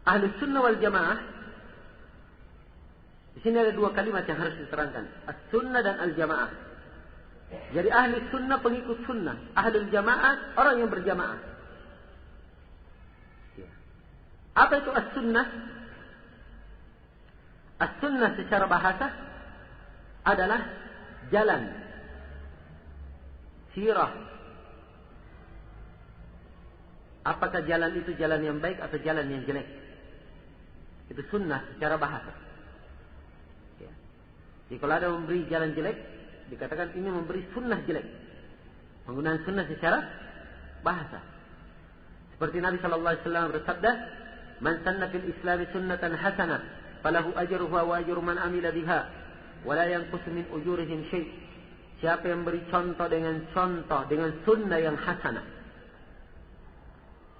Ahli sunnah wal jamaah, di sini ada dua kalimat yang harus diterangkan. As-sunnah dan al-jamaah. Jadi ahli sunnah pengikut sunnah. Ahli jamaah orang yang berjamaah. Apa itu as-sunnah? As-sunnah secara bahasa adalah jalan, sirah. Apakah jalan itu jalan yang baik atau jalan yang jelek? Itu sunnah secara bahasa. Ya. Jadi kalau ada memberi jalan jelek, dikatakan ini memberi sunnah jelek. Penggunaan sunnah secara bahasa. Seperti Nabi SAW bersabda, "Man sanna fil Islami sunnatan hasanah, falahu ajruha wa ajru man amila biha, wa la yanqus min ujurihim syai'." Siapa yang beri contoh dengan sunnah yang hasanah,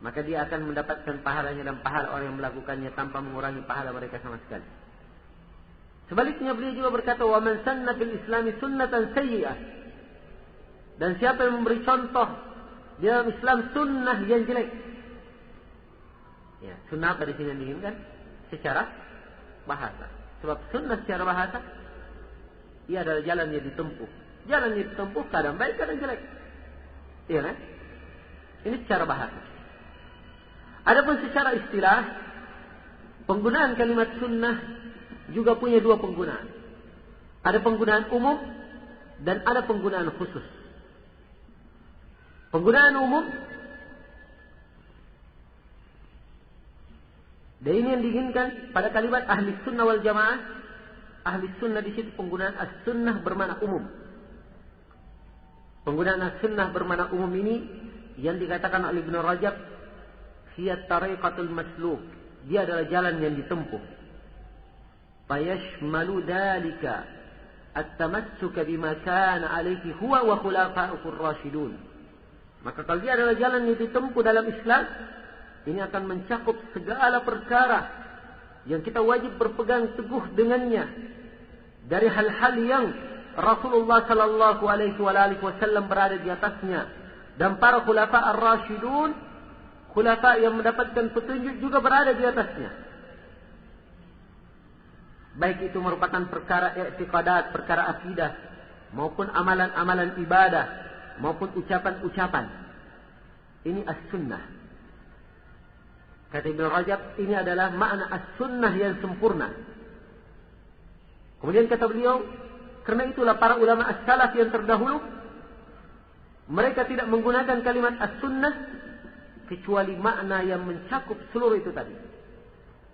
maka dia akan mendapatkan pahalanya dan pahala orang yang melakukannya tanpa mengurangi pahala mereka sama sekali. Sebaliknya beliau juga berkata, "Wa man sanna fil Islami sunnatan sayyi'ah." Dan siapa yang memberi contoh di dalam Islam sunnah yang jelek. Ya, sunnah apa di sini yang diinginkan? Secara bahasa. Sebab sunnah secara bahasa, ia adalah jalan yang ditempuh. Jalan yang ditempuh kadang baik, kadang jelek. Iya kan? Ini secara bahasa. Adapun secara istilah, penggunaan kalimat sunnah juga punya dua penggunaan. Ada penggunaan umum dan ada penggunaan khusus. Penggunaan umum, dan ini yang diinginkan pada kalimat ahli sunnah wal jamaah. Ahli sunnah di situ penggunaan as-sunnah bermakna umum. Penggunaan as-sunnah bermakna umum ini yang dikatakan oleh Ibnu Rajab, hiya tariqatul masluk. Dia adalah jalan yang ditempuh. Fayashmalu dhalika at-tamassuka bima kana alaihi huwa wa khulafa'uhur rasyidun. Maka kalau dia adalah jalan yang ditempuh dalam Islam, ini akan mencakup segala perkara yang kita wajib berpegang teguh dengannya, dari hal-hal yang Rasulullah sallallahu alaihi wasallam berada di atasnya, dan para khulafa ar-rasyidun, khulafa yang mendapatkan petunjuk juga berada di atasnya. Baik itu merupakan perkara i'tiqadat, perkara akidah, maupun amalan-amalan ibadah, maupun ucapan-ucapan. Ini as-sunnah. Kata Ibnu Rajab, ini adalah makna as-sunnah yang sempurna. Kemudian kata beliau, karena itulah para ulama as-salaf yang terdahulu, mereka tidak menggunakan kalimat as-sunnah kecuali makna yang mencakup seluruh itu tadi.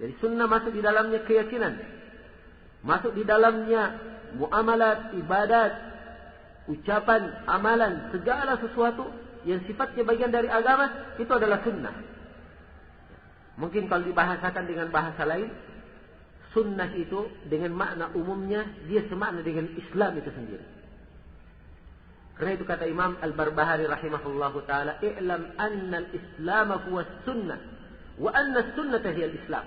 Jadi sunnah masuk di dalamnya keyakinan, masuk di dalamnya muamalat, ibadat, ucapan, amalan, segala sesuatu yang sifatnya bagian dari agama, itu adalah sunnah. Mungkin kalau dibahasakan dengan bahasa lain, sunnah itu dengan makna umumnya dia semakna dengan Islam itu sendiri. Karena itu kata Imam Al-Barbahari rahimahullahu ta'ala, "I'lam anna al-Islam huwa sunnah, wa anna as-sunnah hiya al-Islam."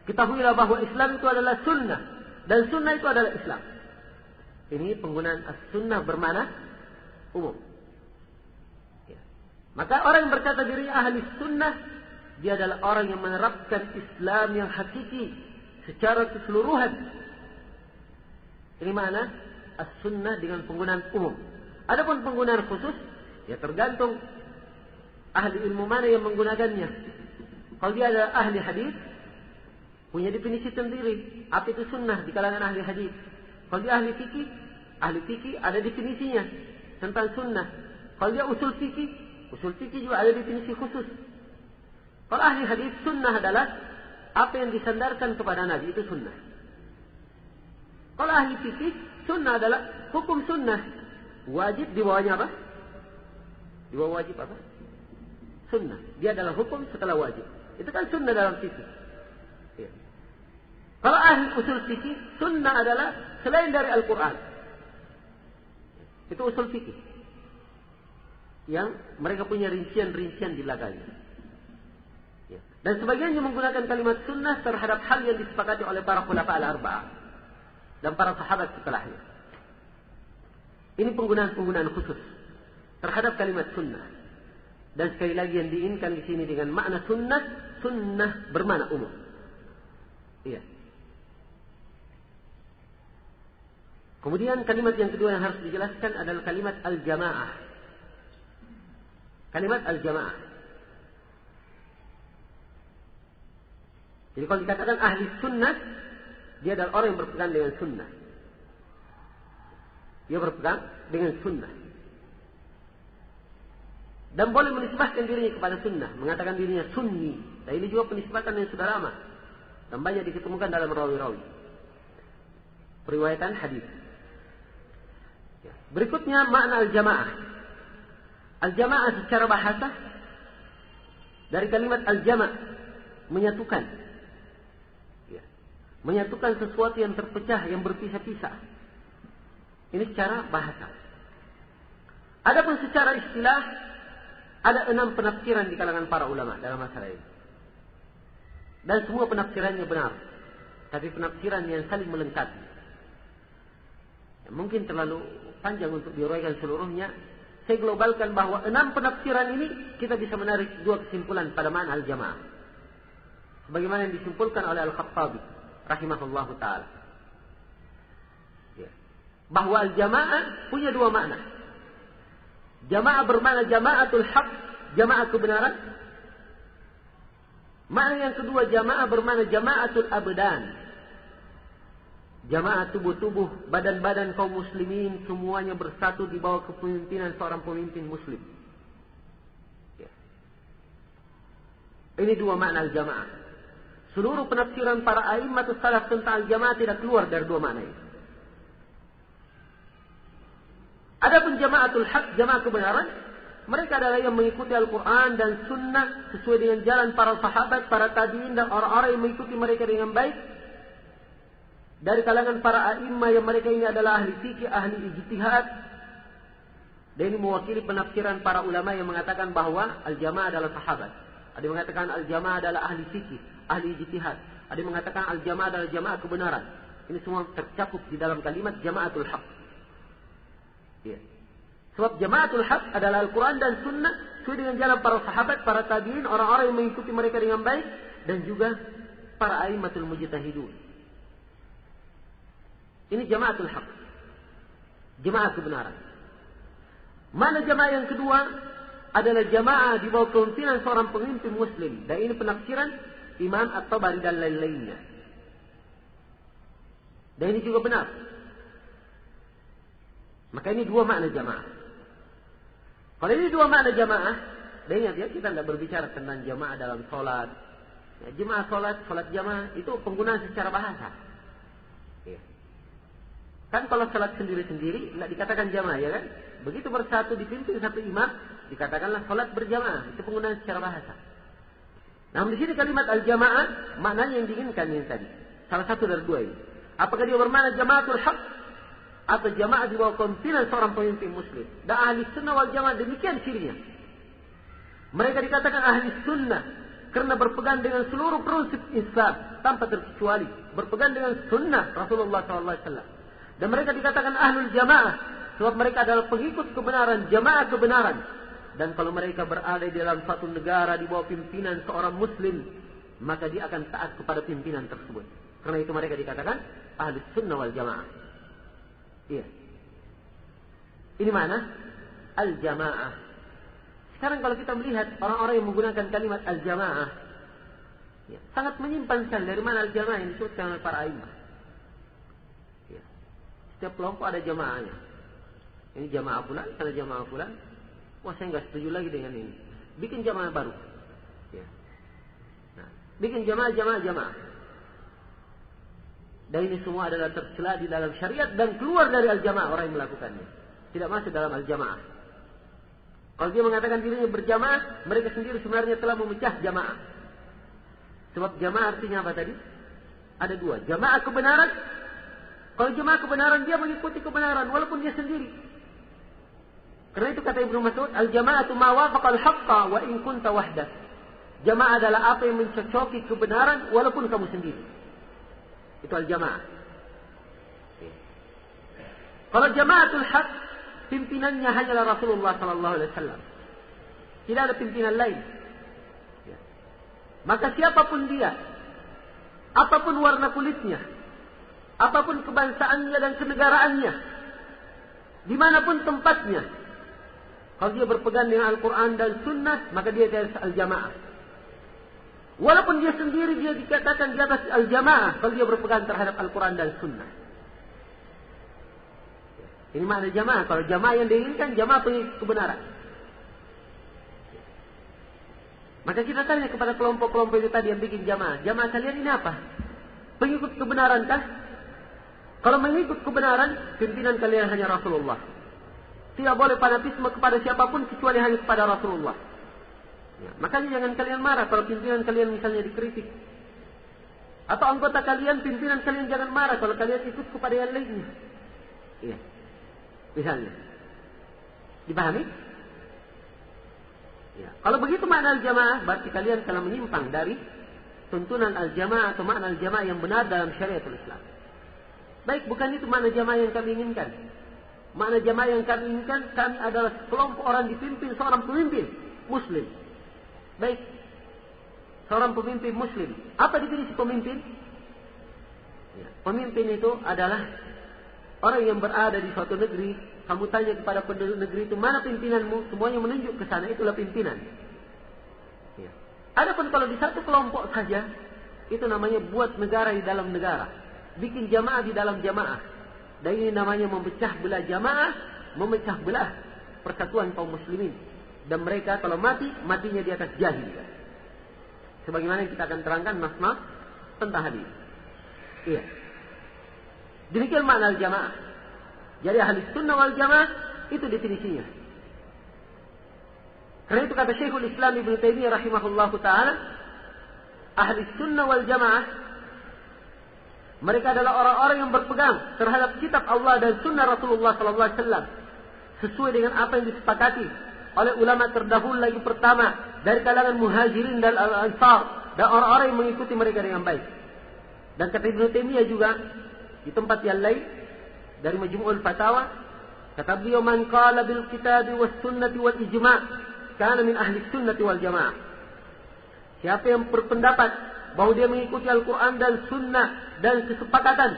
Ketahuilah bahwa Islam itu adalah sunnah, dan sunnah itu adalah Islam. Ini penggunaan as-sunnah bermakna umum. Ya. Maka orang yang berkata dirinya ahli sunnah, dia adalah orang yang menerapkan Islam yang hakiki secara keseluruhan. Ini mana as-sunnah dengan penggunaan umum. Adapun penggunaan khusus, ya tergantung ahli ilmu mana yang menggunakannya. Kalau dia adalah ahli hadis, punya definisi sendiri. Apa itu sunnah di kalangan ahli hadis? Kalau dia ahli fikih ada definisinya tentang sunnah. Kalau dia usul fikih juga ada definisi khusus. Kalau ahli hadis, sunnah adalah apa yang disandarkan kepada Nabi, itu sunnah. Kalau ahli fikih, sunnah adalah hukum sunnah. Wajib di bawahnya apa? Di bawah wajib apa? Sunnah. Dia adalah hukum setelah wajib. Itu kan sunnah dalam fikih. Ya. Kalau ahli usul fikih, sunnah adalah selain dari Al-Quran. Itu usul fikih. Yang mereka punya rincian-rincian di belakangnya. Ya. Dan sebagiannya menggunakan kalimat sunnah terhadap hal yang disepakati oleh para khulafa al-arba'ah dan para sahabat setelahnya. Ini penggunaan-penggunaan khusus terhadap kalimat sunnah. Dan sekali lagi yang diinginkan di sini dengan makna sunnah bermakna umum. Iya. Kemudian kalimat yang kedua yang harus dijelaskan adalah kalimat al-jamaah. Kalimat al-jamaah. Jadi kalau dikatakan ahli sunnah, dia adalah orang yang berpegang dengan sunnah. Dia berpegang dengan sunnah. Dan boleh menisbahkan dirinya kepada sunnah, mengatakan dirinya sunni. Dan ini juga penisbatan yang sudah lama dan banyak diketemukan dalam rawi-rawi periwayatan hadis. Berikutnya makna al-jamaah. Al-jamaah secara bahasa dari kalimat al-jama', menyatukan. Menyatukan sesuatu yang terpecah, yang berpisah-pisah. Ini secara bahasa. Adapun secara istilah, ada 6 penafsiran di kalangan para ulama dalam masalah ini. Dan semua penafsirannya benar. Tapi penafsiran yang saling melengkapi. Mungkin terlalu panjang untuk diuraikan seluruhnya. Saya globalkan bahwa 6 penafsiran ini kita bisa menarik 2 kesimpulan pada makna al-jamaah. Sebagaimana yang disimpulkan oleh Al-Khattabi rahimahullahu ta'ala. Bahwa al-jamaah punya 2 makna. Jamaah bermakna jamaatul haq, jamaah kebenaran. Makna yang kedua jamaah bermakna jamaatul abdan. Jamaah tubuh-tubuh, badan-badan kaum muslimin semuanya bersatu di bawah kepemimpinan seorang pemimpin muslim. Ini 2 makna al-jamaah. Seluruh penafsiran para a'immatus salaf tentang al-jamaah tidak keluar dari 2 makna ini. Adapun jamaatul haq, jamaah kebenaran, mereka adalah yang mengikuti Al-Quran dan Sunnah sesuai dengan jalan para sahabat, para tabi'in dan orang-orang yang mengikuti mereka dengan baik. Dari kalangan para a'immah yang mereka ini adalah ahli fikih, ahli ijtihad. Dan ini mewakili penafsiran para ulama yang mengatakan bahwa al-jamaah adalah sahabat. Ada yang mengatakan al-jamaah adalah ahli fikih, ahli ijtihad. Ada yang mengatakan al-jamaah adalah jamaah kebenaran. Ini semua tercakup di dalam kalimat jamaatul haq. Ya. Sebab jamaatul haq adalah Al-Quran dan Sunnah sesuai dengan jalan para sahabat, para tabi'in, orang-orang yang mengikuti mereka dengan baik, dan juga para a'immatul mujtahidun. Ini jamaatul haq, jamaah kebenaran. Mana jamaah yang kedua adalah jamaah di bawah kepemimpinan seorang pemimpin muslim, dan ini penafsiran Imam At-Tabari dan lain-lainnya. Dan ini juga benar. Maka ini 2 makna jamaah. Kalau ini 2 makna jamaah, dan ingat ya, kita tidak berbicara tentang jamaah dalam sholat. Ya, jamaah sholat jamaah itu penggunaan secara bahasa. Ya. Kan kalau sholat sendiri-sendiri, tidak dikatakan jamaah, ya kan? Begitu bersatu dipimpin satu imam, dikatakanlah sholat berjamaah. Itu penggunaan secara bahasa. Namun di sini kalimat al-jamaah, maknanya yang diinginkan yang tadi. Salah satu dari 2 ini. Apakah dia bermakna jamaatul haq, atau jamaah di bawah kepemimpinan seorang pemimpin muslim. Dan ahli sunnah wal jamaah demikian cirinya. Mereka dikatakan ahli sunnah karena berpegang dengan seluruh prinsip Islam tanpa terkecuali. Berpegang dengan sunnah Rasulullah SAW. Dan mereka dikatakan ahlul jamaah sebab mereka adalah pengikut kebenaran, jamaah kebenaran. Dan kalau mereka berada di dalam suatu negara di bawah pimpinan seorang muslim, maka dia akan taat kepada pimpinan tersebut. Karena itu mereka dikatakan ahli sunnah wal jamaah. Iya. Ini mana? Al-jamaah. Sekarang kalau kita melihat orang-orang yang menggunakan kalimat al-jamaah, ya, sangat menyimpan sekali dari mana al-jamaah yang disebutkan oleh para a'immah. Ya. Setiap kelompok ada jamaahnya. Ini jamaah fulan, sana jamaah fulan. Wah, saya nggak setuju lagi dengan ini. Bikin jamaah baru. Ya. Nah, bikin jamaah. Dan ini semua adalah tercela di dalam syariat dan keluar dari al-jamaah orang yang melakukannya. Tidak masuk dalam al-jamaah. Kalau dia mengatakan dirinya berjamaah, mereka sendiri sebenarnya telah memecah jamaah. Sebab jamaah artinya apa tadi? Ada 2. Jamaah kebenaran. Kalau jamaah kebenaran, dia mengikuti kebenaran walaupun dia sendiri. Karena itu kata Ibnu Mas'ud, al-jama'atu ma wafaqal haqqa wa in kunta wahdak. Jamaah adalah apa yang mencocoki kebenaran walaupun kamu sendiri. Itu al-jamaah. Kalau jamaatul haq, pimpinannya hanyalah Rasulullah sallallahu alaihi wasallam. Tidak ada pimpinan lain. Ya. Maka siapapun dia, apapun warna kulitnya, apapun kebangsaannya dan kenegaraannya, dimanapun tempatnya, kalau dia berpegang dengan Al-Quran dan Sunnah, maka dia di atas al-jamaah. Walaupun dia sendiri dia dikatakan di atas al-jamaah, kalau dia berpegang terhadap Al-Quran dan Sunnah. Ini makna jamaah. Kalau jamaah yang diinginkan, jamaah pengikut kebenaran. Maka kita tanya kepada kelompok-kelompok itu tadi yang bikin jamaah. Jamaah kalian ini apa? Pengikut kebenaran kah? Kalau mengikut kebenaran, pimpinan kalian hanya Rasulullah. Tidak boleh fanatisme kepada siapapun kecuali hanya kepada Rasulullah. Ya, makanya jangan kalian marah kalau pimpinan kalian misalnya dikritik. Atau anggota kalian, pimpinan kalian jangan marah kalau kalian ikut kepada yang lainnya. Iya. Misalnya. Dipahami? Ya. Kalau begitu makna al-jamaah, berarti kalian telah menyimpang dari tuntunan al-jamaah atau makna al-jamaah yang benar dalam syariatul Islam. Baik, bukan itu makna jamaah yang kami inginkan. Makna jamaah yang kami inginkan, kami adalah kelompok orang dipimpin seorang pemimpin Muslim. Baik, seorang pemimpin Muslim. Apa definisi pemimpin? Ya, pemimpin itu adalah orang yang berada di suatu negeri. Kamu tanya kepada penduduk negeri itu, mana pimpinanmu? Semuanya menunjuk ke sana, itulah pimpinan. Ya. Adapun kalau di satu kelompok saja, itu namanya buat negara di dalam negara. Bikin jamaah di dalam jamaah. Dan ini namanya memecah belah jamaah, memecah belah persatuan kaum muslimin. Dan mereka kalau mati, matinya di atas jahil. Sebagaimana yang kita akan terangkan nas-nas tentang hadis. Iya. Demikian makna al-jamaah. Jadi ahli sunnah wal jamaah itu definisinya. Karena itu kata Syekhul Islam Ibn Taimiyah rahimahullahu ta'ala, ahli sunnah wal jamaah, mereka adalah orang-orang yang berpegang terhadap kitab Allah dan sunnah Rasulullah sallallahu alaihi wasallam sesuai dengan apa yang disepakati oleh ulama terdahulu lagi pertama dari kalangan muhajirin dan al-ansar dan orang-orang yang mengikuti mereka dengan baik. Dan kata Ibn Taimiyah juga di tempat yang lain dari Majmu'ul Fatawa, kata beliau, man qala bil kitabi was sunnati wal ijma' kana min ahli sunnati wal jamaah. Siapa yang berpendapat bahwa dia mengikuti Al-Quran dan sunnah dan kesepakatan,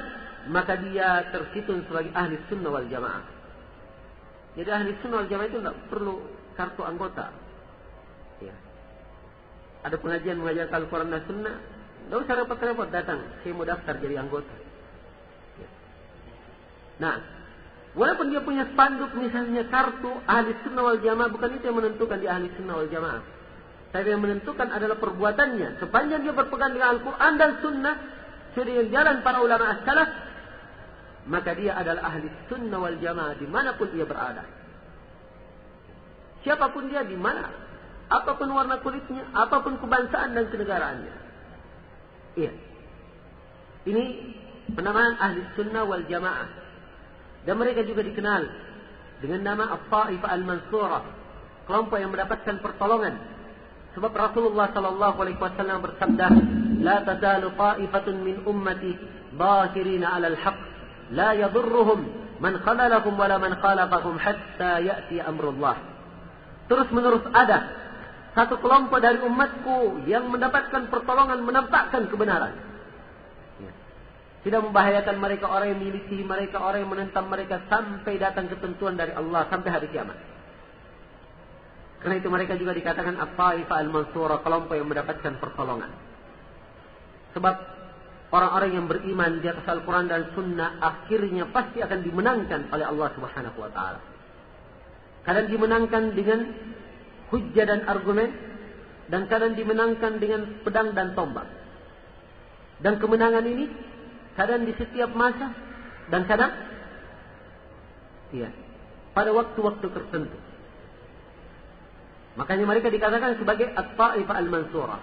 maka dia terhitung sebagai ahli sunnah wal jamaah. Jadi ahli sunnah wal jamaah itu tidak perlu kartu anggota. Ya. Ada pengajian mengajarkan Al-Quran dan sunnah, tidak usah repot-repot datang, saya mau daftar jadi anggota. Nah, walaupun dia punya spanduk misalnya kartu ahli sunnah wal jamaah, bukan itu yang menentukan dia ahli sunnah wal jamaah. Tapi yang menentukan adalah perbuatannya. Sepanjang dia berpegang dengan Al-Quran dan sunnah, sesuai dengan jalan para ulama as-salaf, maka dia adalah ahli sunnah wal jamaah dimanapun ia berada. Siapapun dia, di mana, apapun warna kulitnya, apapun kebangsaan dan kenegaraannya. Iya. Ini penamaan ahli sunnah wal jamaah. Dan mereka juga dikenal dengan nama At-Ta'ifah Al-Mansurah, kelompok yang mendapatkan pertolongan. Sebab Rasulullah sallallahu alaihi wasallam bersabda, "La tazalu ta'ifatun min ummati dhahirina 'ala al-haqq, la yadhurruhum man khalalahum wala man khalafahum hatta ya'ti amrullah." Terus-menerus ada satu kelompok dari umatku yang mendapatkan pertolongan menampakkan kebenaran. Tidak membahayakan mereka orang yang milisi mereka, orang yang menentang mereka sampai datang ketentuan dari Allah, sampai hari kiamat. Karena itu mereka juga dikatakan At-Ta'ifah Al-Mansurah, kelompok yang mendapatkan pertolongan. Sebab orang-orang yang beriman di atas Al-Quran dan Sunnah akhirnya pasti akan dimenangkan oleh Allah Subhanahu wa ta'ala. Kadang dimenangkan dengan hujjah dan argumen, dan kadang dimenangkan dengan pedang dan tombak. Dan kemenangan ini kadang di setiap masa dan kadang pada waktu-waktu tertentu. Makanya mereka dikatakan sebagai At-Ta'ifah Al-Mansurah.